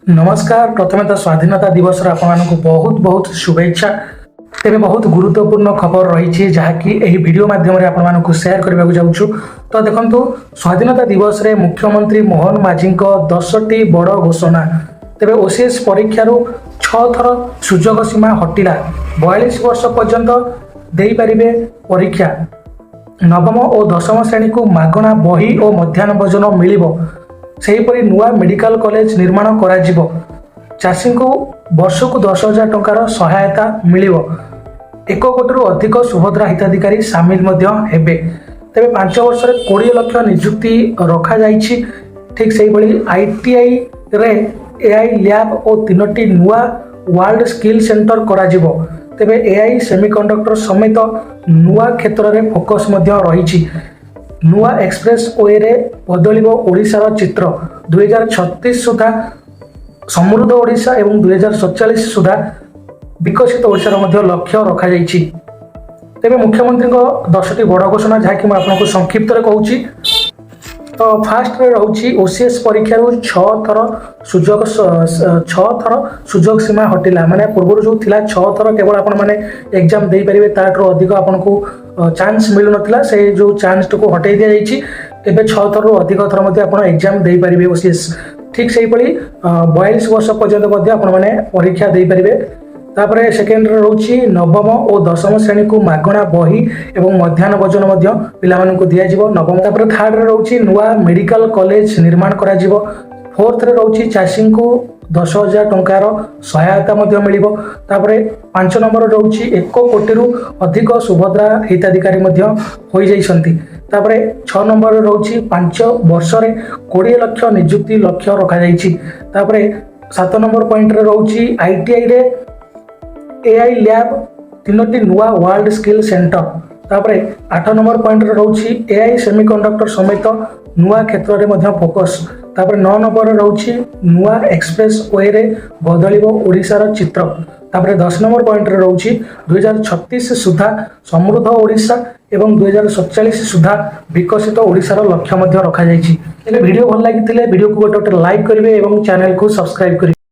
नमस्कार। प्रथमे तो स्वाधीनता दिवस आपको बहुत बहुत शुभेच्छा। तेरे बहुत गुरुत्वपूर्ण खबर रही जहाँकि यही वीडियो माध्यम आपको शेयर करने को जाऊँ। तो देखो स्वाधीनता दिवस रे मुख्यमंत्री मोहन माझी 10टी बड़ घोषणा। तेरे ओसीएस परीक्षा 6 थर सुजोग सीमा हटिला। 42 वर्ष पर्यंत दे पारे परीक्षा। नवम और दशम श्रेणी को मागणा बही और मध्याह्न भोजन मिल। सेहीपरि नुआ मेडिकल कॉलेज निर्माण करा जिवो। चाषी को वर्ष को 10,000 टंकार सहायता मिल। 1 कोटी अधिक सुभद्रा हिताधिकारी सामिल हेबे। तेरे 5 वर्ष 20 लाख नियुक्ति रखा जाइछि। ठीक से आईटीआई रे एआई लैब और 3टी नुआ वर्ल्ड स्किल सेंटर करा जिवो। तेबे एआई सेमीकंडक्टर समेत नुआ क्षेत्र में फोकस रही। नुआ एक्सप्रेस वे रे बदलिब ओडिशार चित्र। 2036 सुधा समृद्ध ओडिशा एवं 2047 सुधा विकसित ओडिशार लक्ष्य रखा जाइछि। तेबे मुख्यमंत्री 10टी बड़ घोषणा जहाँकि मैं आपको संक्षिप्त कहूँ। तो फास्ट रे रहउछि ओसीएस परीक्षा 6 थर सुजोग सीमा हटिला। माने पूर्व जो थिला 6 थर केवल आपण माने एग्जाम दे परिबे ताठरो अधिक आपनको चांस मिलु नथिला। से जो चांस को हटाई दिया जाइछि। एबे 6 थर अधिक थर मध्ये आपण एग्जाम दे परिबे ओसीएस। ठीक सेही पड़ी 42 वर्ष पर्यंत मध्ये आपण माने परीक्षा दे परिबे। तापरे सेकेंड रे रहउछि नवम और दशम श्रेणी को मागणा बही एवं मध्याह्न भोजन पिला मानकु दिया जिवो। नवम तापरे थर्ड रे रहउछि नुआ मेडिकल कॉलेज निर्माण करा जिवो। फोर्थ रे रहउछि चाषी को 10,000 टंकार सहायता मिल। तापरे 5 नंबर रहउछि 1 कोटी अधिक सुभद्रा हिताधिकारी हो जाइछन्ति। तापरे 6 नंबर रहउछि 5 वर्ष रे 20 लाख नियुक्ति लक्ष्य रखा जाइछि। तापरे 7 नंबर पॉइंट रे रहउछि आईटीआई रे एआई लैब 3टी नुआ वर्ल्ड स्किल सेंटर। तापरे 8 नंबर पॉइंट रे रहउछि एआई सेमीकंडक्टर समेत नुआ क्षेत्र में फोकस। तापरे 9 नंबर रे रहउछि नुआ एक्सप्रेस वे रे बदलिब ओडिशार चित्र। तापरे 10 नंबर पॉइंट रे रहउछि 2036 सुधा समृद्ध ओडिशा एवं 2047 सुधा विकसित ओडिशार लक्ष्य रखा जाइछि। वीडियो भल लागिथिले वीडियो को गोटे लाइक करिवे एवं चैनल को सब्सक्राइब करिवे।